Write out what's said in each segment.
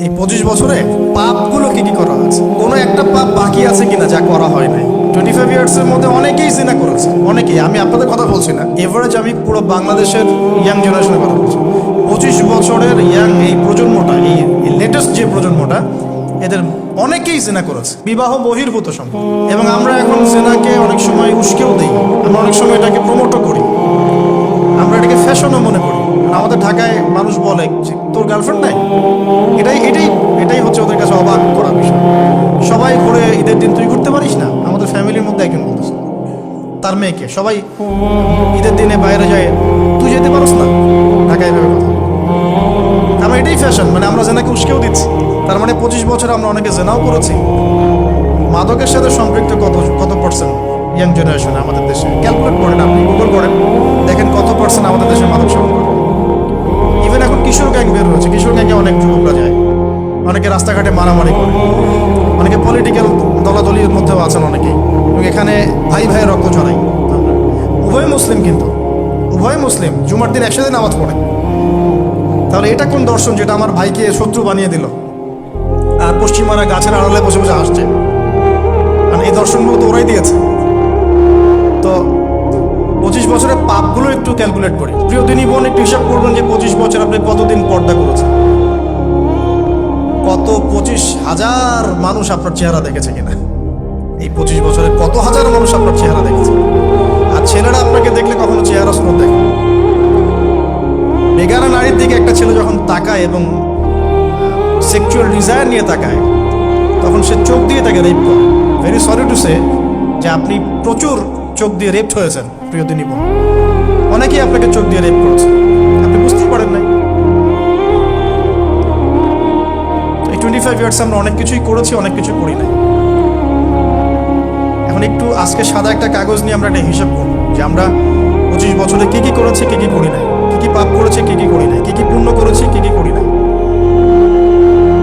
এই 25 বছরে পাপগুলো কি কি করা আছে, কোনো একটা পাপ বাকি আছে কিনা যা করা হয় নাই। 25 ইয়ার্সের মধ্যে অনেকেই জিনা করেছে, অনেকেই। আমি আপনাদের কথা বলছি না, এভারেজ আমি পুরো বাংলাদেশের ইয়াং জেনারেশনের কথা বলছি। 25 বছরের ইয়াং এই প্রজন্মটা, এই লেটেস্ট যে প্রজন্মটা, এদের অনেকেই জেনা করেছে, বিবাহ বহির্ভূত সম্পর্ক। এবং আমরা এখন জেনাকে অনেক সময় উস্কেও দিই, আমরা অনেক সময় এটাকে প্রমোটও করি, আমরা এটাকে ফ্যাশনও মনে করি। আমাদের ঢাকায় মানুষ বলে যে তোর গার্লফ্রেন্ড নাই, এটাই এটাই এটাই হচ্ছে ওদের কাছে অবাক করা বিষয়। সবাই ঘুরে, ঈদের দিন তুই ঘুরতে পারিস না? আমাদের ফ্যামিলির মধ্যে একজন বলতেছে তার মেয়েকে, সবাই ঈদের দিনে বাইরে যায়, তুই যেতে পারিস না? ঢাকায় এভাবে কথা। আমরা এটাই ফ্যাশন, মানে আমরা জেনাকে উস্কেও দিচ্ছি। তার মানে 25 বছর আমরা অনেকে জেনাও করেছি। মাদকের সাথে সম্পৃক্ত কত কত পার্সেন্ট ইয়াং জেনারেশন আমাদের দেশে? ক্যালকুলেট করেন, আপনি গুগল করেন, দেখেন কত পার্সেন্ট আমাদের দেশে মাদক সেবন করে। ইভেন এখন কিশোর গ্যাং বের হয়েছে, কিশোর গ্যাংয়ে অনেক যুবকরা যায়, অনেকে রাস্তাঘাটে মারামারি করে, অনেকে পলিটিক্যাল দলাদলির মধ্যেও আছেন অনেকেই, এবং এখানে ভাই ভাইয়ের রক্ত ঝরাই। উভয় মুসলিম, কিন্তু উভয় মুসলিম, জুমার দিন একসাথে নামাজ পড়ে। তাহলে এটা কোন দর্শন যেটা আমার ভাইকে শত্রু বানিয়ে দিল, আর পশ্চিমারা গাছের আড়ালে বসে বসে আসছে? মানে এই দর্শনগুলো তো ওরাই দিয়েছে। তো 25 বছরের পাপগুলো একটু ক্যালকুলেট করি। প্রিয় দিনী বোন, একটু হিসাব করবেন যে 25 বছর আপনি কতদিন পর্দা করেছেন, কত 25,000 মানুষ আপনার চেহারা দেখেছে কিনা। এই 25 বছরে কত হাজার মানুষ আপনার চেহারা দেখেছে। আর ছেলেরা আপনাকে দেখলে কখনো চেহারা স্রোত দেখে? বেগানা নারীর দিকে একটা ছেলে যখন তাকায় এবং সেক্সুয়াল ডিজায়ার নিয়ে তাকায়, তখন সে চোখ দিয়ে তাকে রেপ করে। ভেরি সরি টু সে যে আপনি প্রচুর চোখ দিয়ে রেপড হয়েছেন, প্রিয় দিনী বোন। অনেকেই আপনাকে চোখ দিয়ে রেপ করেছে, আপনি বুঝতেই পারেন নাই। এই 25 ইয়ার্স আমরা অনেক কিছুই করেছি, অনেক কিছু করি নাই। এখন একটু আজকে সাদা একটা কাগজ নিয়ে আমরা একটা হিসাব করব যে আমরা 25 বছরে কি কি করেছি, কি কি করি নাই, কি কি পাপ করেছি, কি কি করি নাই, কি কি পুণ্য করেছি, কি কি করি নাই।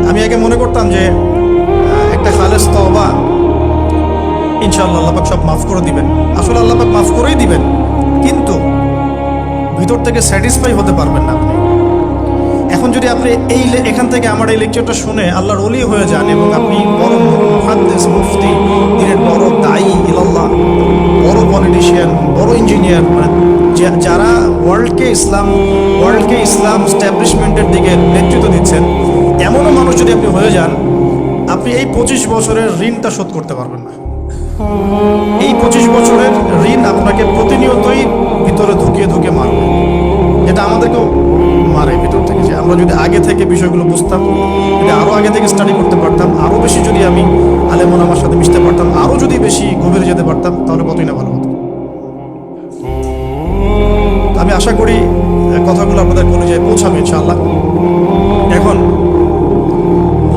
আমি আগে মনে করতাম যে একটা খালেস তওবা, ইনশাআল্লাহ আল্লাহ পাক সব মাফ করে দিবেন। আসলে আল্লাহ পাক মাফ করেই দিবেন, কিন্তু ভিতর থেকে স্যাটিসফাই হতে পারবেন না আপনি। এখন যদি আপনি এখান থেকে আমার এই লেকচারটা শুনে আল্লাহর ওলি হয়ে যান এবং আপনি বড় মুহাদ্দিস, মুফতি, দিনের বড় দায়ী ইলাল্লাহ, বড় পলিটিশিয়ান, বড় ইঞ্জিনিয়ার, মানে যারা ওয়ার্ল্ডকে ইসলাম স্ট্যাবলিশমেন্টের দিকে নেতৃত্ব দিচ্ছেন, এমনও মানুষ যদি আপনি হয়ে যান, আপনি এই 25 বছরের ঋণটা শোধ করতে পারবেন না। এই 25 বছরের ঋণ আপনাকে প্রতিনিয়তই ভিতরে ধুকিয়ে মারবে। এটা আমাদেরকেও মারে ভিতর থেকে, যে আমরা যদি আগে থেকে বিষয়গুলো বুঝতাম, যদি আরও আগে থেকে স্টাডি করতে পারতাম, আরও বেশি যদি আমি আলেমন আমার সাথে মিশতে পারতাম, আরও যদি বেশি গভীরে যেতে পারতাম, তাহলে কতই না ভালো হতো। আমি আশা করি কথাগুলো আপনাদের কলেজায় পৌঁছাবে ইনশাআল্লাহ। এখন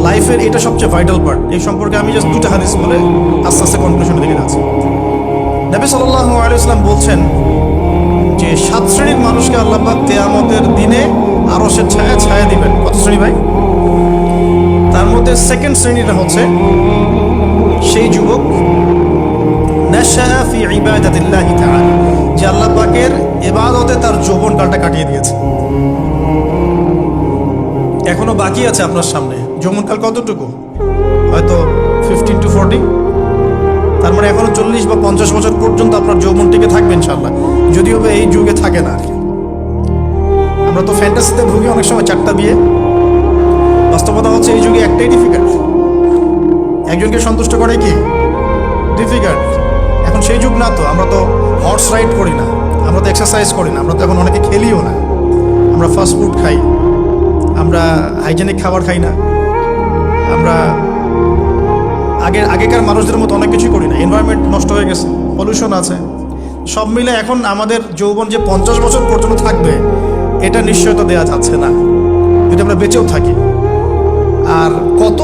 লাইফের এটা সবচেয়ে ভাইটাল পার্ট। এই সম্পর্কে আমি জাস্ট 2টা হাদিস বলে আস্তে আস্তে কনক্লুশনের দিকে যাচ্ছি। নবী সাল্লাল্লাহু আলাইহি ওয়াসাল্লাম বলছেন যে 7 শ্রেণীর মানুষকে আল্লাহ পাক কিয়ামতের দিনে আরশের ছায়া দিবেন। কত শ্রেণী ভাই? তার মধ্যে সেকেন্ড শ্রেণীটা হচ্ছে সেই যুবক নাশা ফি ইবাদাতিল্লাহি তাআলা, যে আল্লাহ পাকের ইবাদতে তার যৌবনকালটা কাটিয়ে দিয়েছে। এখনো বাকি আছে আপনার সামনে। যৌবনকাল কতটুকু? হয়তো 15 to 40। তার মানে এখনো 40 বা 50 বছর পর্যন্ত আপনার যৌবন টিকে থাকবে ইনশাআল্লাহ, যদিও এই যুগে থাকে না আর কি। আমরা তো ফ্যান্টাসিতে ভুগি অনেক সময়, 4টা বিয়ে। বাস্তবতা হচ্ছে এই যুগে একটাই ডিফিকাল্ট। একজনকে সন্তুষ্ট করে কি ডিফিকাল্ট। এখন সেই যুগ না তো, আমরা তো হর্স রাইড করি না, আমরা তো এক্সারসাইজ করি না, আমরা তো এখন অনেকে খেলিও না, আমরা ফাস্ট ফুড খাই, আমরা হাইজেনিক খাবার খাই না, আমরা আগেকার মানুষদের মতো অনেক কিছুই করি না। এনভায়রনমেন্ট নষ্ট হয়ে গেছে, পলিউশন আছে, সব মিলে এখন আমাদের যৌবন যে 50 বছর পর্যন্ত থাকবে, এটা নিশ্চয়তা দেওয়া যাচ্ছে না যদি আমরা বেঁচেও থাকি। আর কত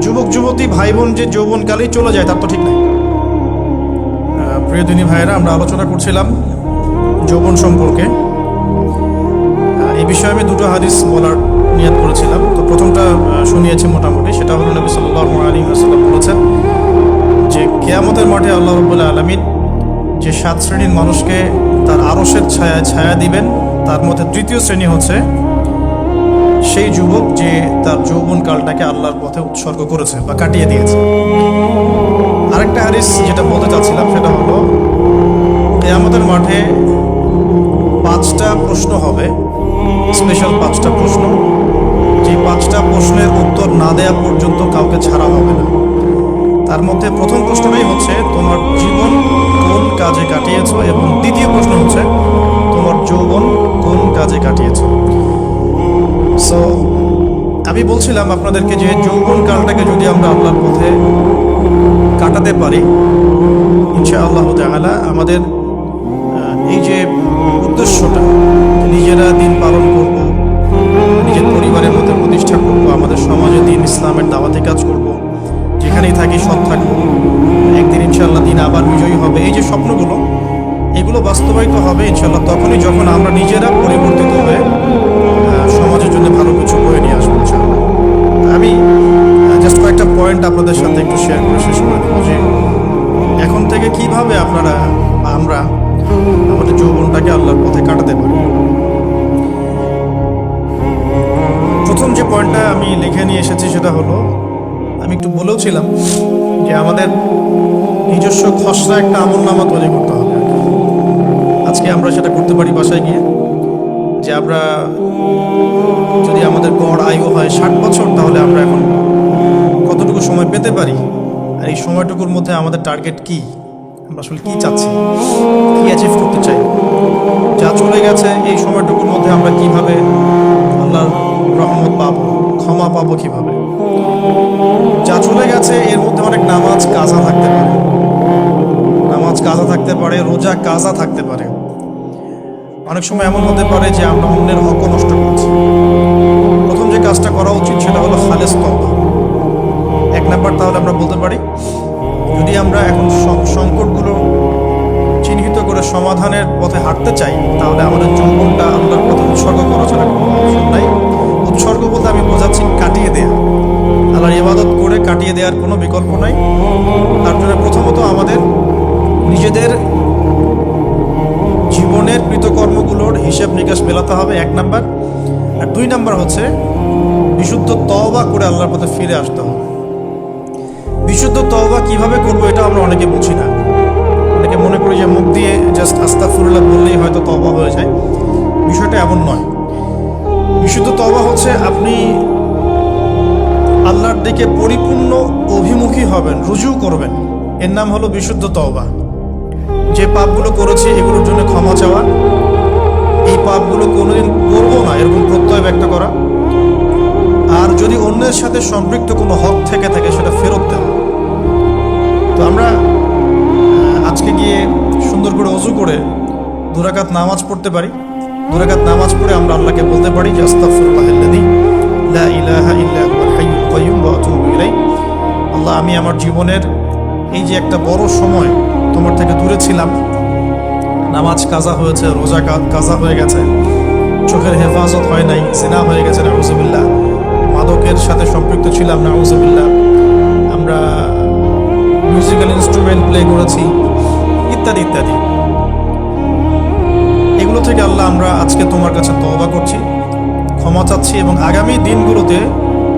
যুবক যুবতী ভাই বোন যে যৌবনকালেই চলে যায় তার তো ঠিক নাই। প্রিয় দিনী ভাইয়েরা, আমরা আলোচনা করছিলাম যৌবন সম্পর্কে। এই বিষয়ে আমি 2টো হাদিস বলার নিয়ত করেছিলাম। তো প্রথমটা শুনিয়েছি মোটামুটি, সেটা হলো নবী সাল্লাল্লাহু আলাইহি ওয়াসাল্লাম বলেছেন যে কিয়ামতের মাঠে আল্লাহ রাব্বুল আলামিন যে 7 শ্রেণীর মানুষকে তার আরশের ছায়া দিবেন, তার মধ্যে তৃতীয় শ্রেণী হচ্ছে সেই যুবক যে তার যৌবনকালটাকে আল্লাহর পথে উৎসর্গ করেছে বা কাটিয়ে দিয়েছে। আরেকটা হাদিস যেটা বলতে চাচ্ছিলাম সেটা হলো, কিয়ামতের মাঠে 5টা প্রশ্ন হবে, স্পেশাল 5টা প্রশ্ন, যে 5টা প্রশ্নের উত্তর না দেওয়া পর্যন্ত কাউকে ছাড়া হবে না। তার মধ্যে প্রথম প্রশ্নটাই হচ্ছে তোমার জীবন কোন কাজে কাটিয়েছো, এবং দ্বিতীয় প্রশ্ন হচ্ছে তোমার যৌবন কোন কাজে কাটিয়েছো। সো আমি বলছিলাম আপনাদেরকে যে যৌবনকালটাকে যদি আমরা আল্লাহর পথে কাটাতে পারি, ইনশাআল্লাহ তাআলা আমাদের এই যে উদ্দেশ্যটা, নিজেরা দিন পালন করব, নিজের পরিবারের মধ্যে প্রতিষ্ঠা করব, আমাদের সমাজে দিন ইসলামের দাওয়াতি কাজ করব, যেখানেই থাকি সৎ থাকবো, একদিন ইনশাআল্লাহ দিন আবার বিজয়ী হবে, এই যে স্বপ্নগুলো, এগুলো বাস্তবায়িত হবে ইনশাআল্লাহ তখনই যখন আমরা নিজেরা পরিবর্তিত হয়ে সমাজের জন্য ভালো কিছু বয়ে নিয়ে আসবো ইনশাআল্লাহ। আমি জাস্ট কয়েকটা পয়েন্ট আপনাদের সাথে একটু শেয়ার করে শেষ করে দেবো যে এখন থেকে কিভাবে আপনারা বা আমরা আমাদের যৌবনটাকে আল্লাহর পথে কাটাতে পারি। প্রথম যে পয়েন্টটা আমি লিখে নিয়ে এসেছি সেটা হলো, আমি একটু বলেওছিলাম যে আমাদের নিজস্ব খসড়া একটা আমলনামা তৈরি করতে হবে। আজকে আমরা সেটা করতে পারি বাসায় গিয়ে, যে আমরা যদি আমাদের গড় আয়ু হয় 60 বছর, তাহলে আমরা এখন কতটুকু সময় পেতে পারি, আর এই সময়টুকুর মধ্যে আমাদের টার্গেট কি, আমরা আসলে কি চাচ্ছি, কি অ্যাচিভ করতে চাই, যা চলে গেছে এই সময়টুকুর মধ্যে আমরা কিভাবে আল্লাহর রহমত পাবো, ক্ষমা পাবো কিভাবে। যা চলে গেছে এর মধ্যে অনেক নামাজ কাজা থাকতে পারে, রোজা কাজা থাকতে পারে। অনেক সময় এমন হতে পারে যে আমরা অন্যের হক নষ্ট করছি। প্রথম যে কাজটা করা উচিত সেটা হলো খালেস তওবা। 1 নাম্বার তাহলে আমরা বলতে পারি, যদি আমরা এখন সংকটগুলো চিহ্নিত করে সমাধানের পথে হাঁটতে চাই, তাহলে আমাদের যৌবনটা আল্লাহর পথে উৎসর্গ করা ছাড়া কোনো অপশন নাই। উৎসর্গ বলতে আমি বোঝাচ্ছি কাটিয়ে দেয়া, আল্লাহর ইবাদত করে কাটিয়ে দেওয়ার কোনো বিকল্প নাই। তার জন্য প্রথমত আমাদের নিজেদের জীবনের কৃতকর্মগুলোর হিসাব নিকাশ মেলাতে হবে, 1 নাম্বার। আর 2 নাম্বার হচ্ছে বিশুদ্ধ তওবা করে আল্লাহর পথে ফিরে আসতে হবে। বিশুদ্ধ তওবা কিভাবে করবো এটা আমরা অনেকে বুঝি না। অনেকে মনে করি যে মুখ দিয়ে জাস্ট আস্তাগফিরুল্লাহ বললেই হয়তো তওবা হয়ে যায়, বিষয়টা এমন নয়। বিশুদ্ধ তওবা হচ্ছে আপনি আল্লাহর দিকে পরিপূর্ণ অভিমুখী হবেন, রুজু করবেন, এর নাম হলো বিশুদ্ধ তওবা। যে পাপগুলো করেছি এগুলোর জন্য ক্ষমা চাওয়া, এই পাপগুলো কোনোদিন করবো না এরকম প্রত্যয় ব্যক্ত করা, আর যদি অন্যের সাথে সম্পৃক্ত কোনো হক থেকে থাকে সেটা ফেরত দেওয়া। তো আমরা আজকে গিয়ে সুন্দর করে ওযু করে 2 রাকাত নামাজ পড়তে পারি। 2 রাকাত নামাজ পড়ে আমরা আল্লাহকে বলতে পারি যে আস্তাগফিরুল্লাহাল্লাযী লা ইলাহা ইল্লা হুয়াল হাইয়ুল কাইয়্যুম ওয়া আতুবু ইলাইহি। আল্লাহ, আমি আমার জীবনের এই যে একটা বড় সময় তোমার থেকে দূরে ছিলাম, নামাজ কাজা হয়েছে, রোজা কাজা হয়ে গেছে, চোখের হেফাজত হয় নাই, জিনা হয়ে গেছে নাউযুবিল্লাহ, মাদকের সাথে সম্পৃক্ত ছিলাম নাউযুবিল্লাহ, আমরা মিউজিক্যাল ইনস্ট্রুমেন্ট প্লে করেছি, ইত্যাদি ইত্যাদি। এগুলো থেকে আল্লাহ আমরা আজকে তোমার কাছে তওবা করছি, ক্ষমা চাচ্ছি, এবং আগামী দিনগুলোতে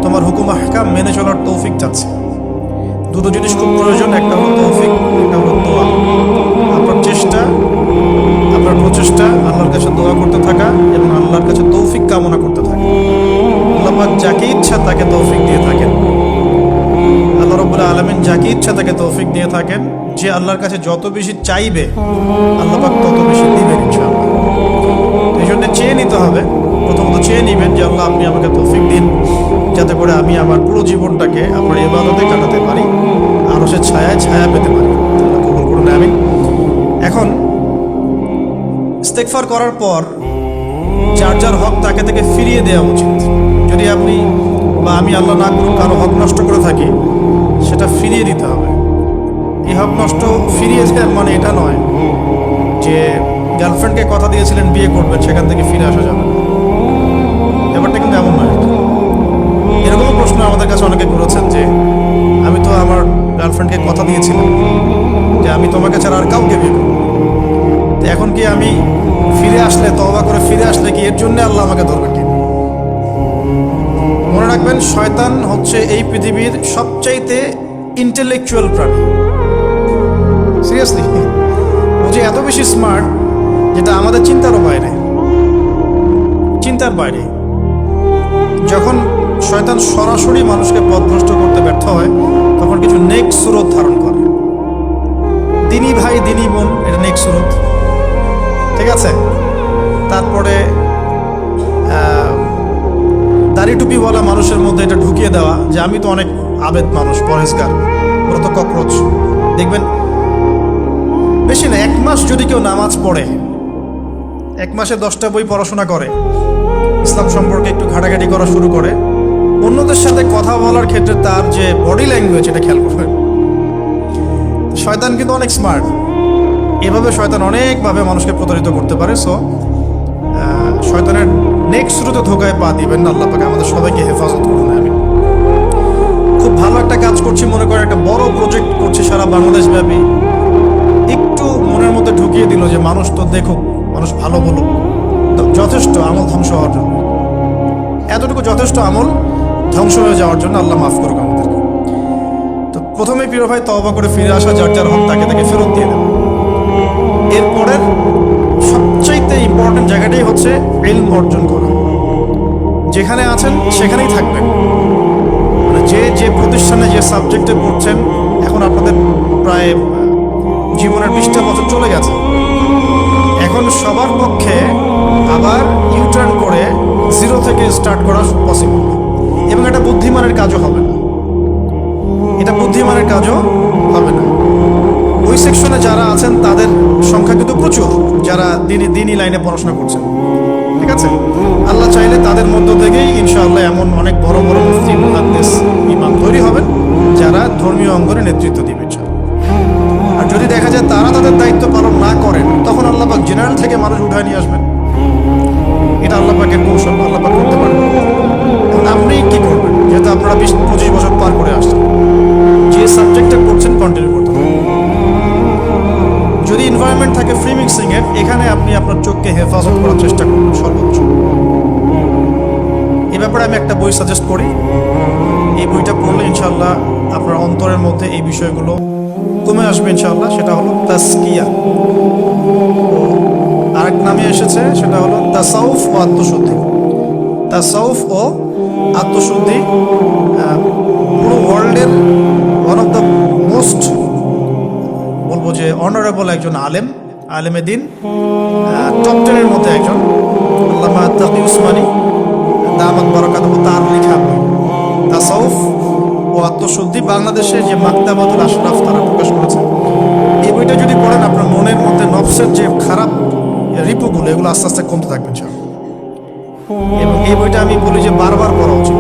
তোমার হুকুম আহকাম মেনে চলার তৌফিক চাচ্ছি। 2টো জিনিস খুব প্রয়োজন, একটা হলো তৌফিক, একটা হলো দোয়া। আপনার চেষ্টা, আপনার প্রচেষ্টা আল্লাহর কাছে দোয়া করতে থাকা এবং আল্লাহর কাছে তৌফিক কামনা করতে থাকা। আল্লাহ পাক যাকে ইচ্ছা তাকে তৌফিক দিয়ে থাকেন, আল্লাহ রাব্বুল আলামিন যাকে ইচ্ছা তাকে তৌফিক দিয়ে থাকেন। যে আল্লাহর কাছে যত বেশি চাইবে আল্লাহ পাক তত বেশি দিবেন ইনশাআল্লাহ। এই জন্য চেয়ে নিতে হবে, প্রথমত চেয়ে নেবেন যে আল্লাহ আপনি আমাকে তৌফিক দিন, যাতে করে আমি আমার পুরো জীবনটাকে আপনার ইবাদতে কাটাতে পারি, আরো সে ছায়া পেতে পারি। আল্লাহ কবুল করুন, আমিন। এখন ইস্তেগফার করার পর যার যার হক তাকে তাকে ফিরিয়ে দেওয়া উচিত। যদি আপনি বা আমি, আল্লাহ না করুক, কারো হক নষ্ট করে থাকি, সেটা ফিরিয়ে দিতে হবে। এই হক নষ্ট ফিরিয়ে দেওয়ার মানে এটা নয় যে গার্লফ্রেন্ডকে কথা দিয়েছিলেন বিয়ে করবেন, সেখান থেকে ফিরে আসা যাবে না, ব্যাপারটা কিন্তু এমন নয়। এরকমও প্রশ্ন আমাদের কাছে অনেকে করেছেন যে আমি তো আমার গার্লফ্রেন্ডকে কথা দিয়েছিলাম যে আমি তোমাকে ছাড়া আর কাউকে বিয়ে করবো, তো এখন কি আমি ফিরে আসলে, তওবা করে ফিরে আসলে কি এর জন্য আল্লাহ আমাকে ধরবে কি? মনে রাখবেন, শয়তান হচ্ছে এই পৃথিবীর সবচাইতে ইন্টেলেকচুয়াল প্রাণী। সিরিয়াসলি, ও যে এত বেশি স্মার্ট যেটা আমাদের চিন্তারও বাইরে, চিন্তার বাইরে। যখন শয়তান সরাসরি মানুষকে পথভ্রষ্ট করতে ব্যর্থ হয়, তখন কিছু নেক সুরত ধারণ করে। দিনী ভাই দিনী বোন, এটা নেক সুরত, ঠিক আছে। তারপরে দাড়ি টুপিওয়ালা মানুষের মধ্যে এটা ঢুকিয়ে দেওয়া যে আমি তো অনেক আবেদ মানুষ, পরহেজগার, ওরা তো ককরোচ। দেখবেন বেশি না, 1 মাস যদি কেউ নামাজ পড়ে, 1 মাসে 10টা বই পড়াশোনা করে, ইসলাম সম্পর্কে একটু ঘাটাঘাটি করা শুরু করে, অন্যদের সাথে কথা বলার ক্ষেত্রে তার যে বডি ল্যাঙ্গুয়েজ, এটা খেয়াল করবেন। শয়তান কিন্তু অনেক স্মার্ট, এভাবে শয়তান অনেকভাবে মানুষকে প্রতারিত করতে পারে। সো শয়তানের নেক্সট শুরুতে ধোকায় পা দিবেন না। আল্লাহ পাক আমাদের সবাইকে হেফাজত করুন। আমি খুব ভালো একটা কাজ করছি মনে করে, একটা বড় প্রজেক্ট করছি সারা বাংলাদেশ ব্যাপী, একটু মনের মধ্যে ঢুকিয়ে দিল যে মানুষ তো দেখুক, মানুষ ভালো বলুক, যথেষ্ট আমল ধ্বংস হওয়ার জন্য। এতটুকু যথেষ্ট আমল ধ্বংস হয়ে যাওয়ার জন্য। আল্লাহ মাফ করুক আমাদেরকে। তো প্রথমে প্রিয় ভাই, তওবা করে ফিরে আসা, যার যার হক তাকে তাকে ফেরত দিয়ে দেবে। এরপরের সবচাইতে ইম্পর্টেন্ট জায়গাটাই হচ্ছে ইলম অর্জন করা। যেখানে আছেন সেখানেই থাকবেন। মানে যে প্রতিষ্ঠানে যে সাবজেক্টে পড়ছেন, এখন আপনাদের প্রায় জীবনের 20টা বছর চলে গেছে। এখন সবার পক্ষে আবার ইউটার্ন করে 0 থেকে স্টার্ট করা পসিবল, এবং এটা বুদ্ধিমানের কাজও হবে না। এটা বুদ্ধিমানের কাজও হবে না। ওই সেকশনে যারা আছেন তাদের সংখ্যা কিন্তু প্রচুর, যারা দিনই লাইনে পড়াশোনা করছেন, ঠিক আছে। আল্লাহ চাইলে তাদের মধ্য থেকেই ইনশাআল্লাহ এমন অনেক বড় বড় মুফতি, মুহাদ্দিস, ইমাম তৈরি হবেন, যারা ধর্মীয় অঙ্গনে নেতৃত্ব দিবেন। আর যদি দেখা যায় তারা তাদের দায়িত্ব পালন না করেন, তখন আল্লাহ পাক জেনারেল থেকে মানুষ উঠায় নিয়ে আসবেন। এটা আল্লাহ পাকের কৌশল, আল্লাহ পাক করতে পারেন। আপনি কি করবেন? যেহেতু আপনারা 20-25 বছর পার করে আসছেন, যে সাবজেক্টটা করছেন কন্টিনিউ করতে হবে। যদি এনভায়রনমেন্ট থাকে ফ্রি মিক্সিং এর, এখানে আপনি আপনার চোখকে হেফাজত করার চেষ্টা করবেন সর্বোচ্চ। এ ব্যাপারে আমি একটা বই সাজেস্ট করি। এই বইটা পড়লে ইনশাআল্লাহ আপনার অন্তরের মধ্যে এই বিষয়গুলো কমে আসবে ইনশাআল্লাহ। সেটা হলো তাসকিয়া, আরেক নামে এসেছে, সেটা হলো তাসাউফ ও আত্মশুদ্ধি। তাসাউফ ও আত্মশুদ্ধি পুরো ওয়ার্ল্ডের ওয়ান অফ দ্য মোস্ট, বলবো যে অনারেবল একজন আলেমে দিন, টপ 10-এর মধ্যে একজন, আল্লামা তাকি উসমানী দামাত বারাকাতুহু, তার লেখা বই তাসাউফ ও আত্মশুদ্ধি। বাংলাদেশের যে মাকতাবাতুল আশরাফ তারা প্রকাশ করেছে। এই বইটা যদি পড়েন, আপনার মনের মধ্যে নফসের যে খারাপ রিপুগুলো, এগুলো আস্তে আস্তে কমতে থাকবে। এবং এই বইটা আমি বলি যে বারবার পড়া উচিত,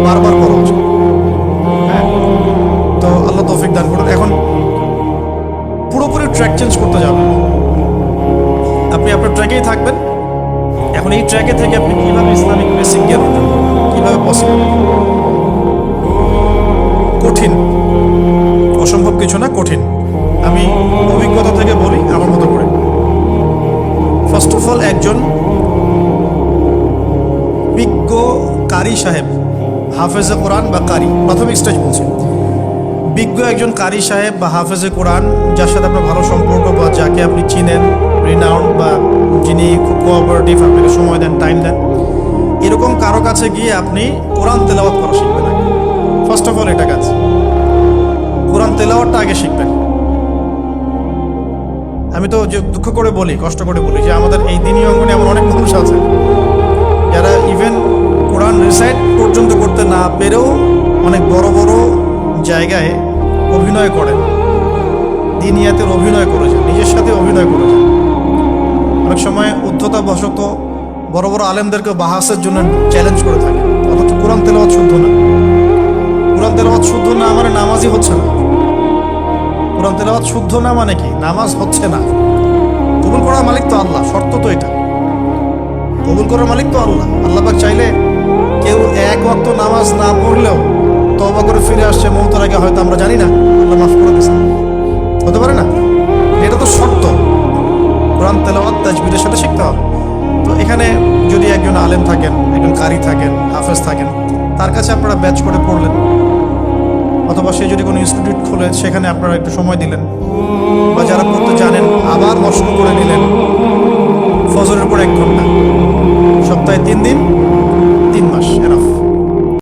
বারবার পড়া উচিত। হ্যাঁ, তো আল্লাহ তৌফিক দান করুন। এখন পুরোপুরি ট্র্যাক চেঞ্জ করতে যাবেন, আপনি আপনার ট্র্যাকেই থাকবেন। এখন এই ট্র্যাকে থেকে আপনি কীভাবে ইসলামিক বেসিক জ্ঞান অর্জন করবেন, কীভাবে পসিবল? কঠিন, অসম্ভব কিছু না, কঠিন। আমি অভিজ্ঞতা থেকে বলি, আমার মতো করে। ফার্স্ট অফ অল, একজন বিজ্ঞ কারি সাহেব, হাফেজে কোরআন বা কারি, প্রাথমিক স্টেজ বলছি, বিজ্ঞ একজন কারি সাহেব বা হাফেজে কোরআন, যার সাথে আপনার ভালো সম্পর্ক বা যাকে আপনি চিনেন, রিনাউন্ড, বা যিনি খুব কোঅপারেটিভ, আপনাকে সময় দেন, টাইম দেন, এরকম কারো কাছে গিয়ে আপনি কোরআন তেলাওয়াত করা শিখবেন আগে। ফার্স্ট অফ অল এটা কাজ, কোরআন তেলাওয়াতটা আগে শিখবেন। আমি তো যে দুঃখ করে বলি, কষ্ট করে বলি, যে আমাদের এই দিনী অঙ্গনে এমন অনেক মানুষ আছে যারা ইভেন কোরআন রিসাইট পর্যন্ত করতে না পেরেও অনেক বড় বড় জায়গায় অভিনয় করেন, দিনিয়াতের অভিনয় করেছেন, নিজের সাথে অভিনয় করেছেন। অনেক সময় উদ্ধতাবশত বড় বড় আলেমদেরকে বাহাসের জন্য চ্যালেঞ্জ করে থাকে, অথচ কোরআন তেলাওয়াত শুদ্ধ না। কোরআন তেলাওয়াত শুদ্ধ না মানে নামাজই হচ্ছে না। কোরআন তেলাওয়াত শুদ্ধ না মানে কি? নামাজ হচ্ছে না। কবুল করার মালিক তো আল্লাহ, শর্ত তো এটা। কবুল করার মালিক তো আল্লাহ। আল্লাহ পাক চাইলে কেউ এক ওয়াক্ত নামাজ না পড়লেও তওবা করে ফিরে আসছে মওতের আগে, হয়তো আমরা জানি না, আল্লাহ মাফ করে দিয়েছেন, হতে পারে না? এটা তো শর্ত। কোরআন তেলাওয়াত তাজবিদের সাথে শিখতে হবে। তো এখানে যদি একজন আলেম থাকেন, একজন কারি থাকেন, হাফেজ থাকেন, তার কাছে আপনারা ব্যাচ করে পড়লেন, অথবা সে যদি কোনো ইনস্টিটিউট খোলে সেখানে আপনারা একটু সময় দিলেন, বা যারা পড়তে জানেন আবার মশগুল করে নিলেন ফজরের পর 1 ঘন্টা, সপ্তাহে 3 দিন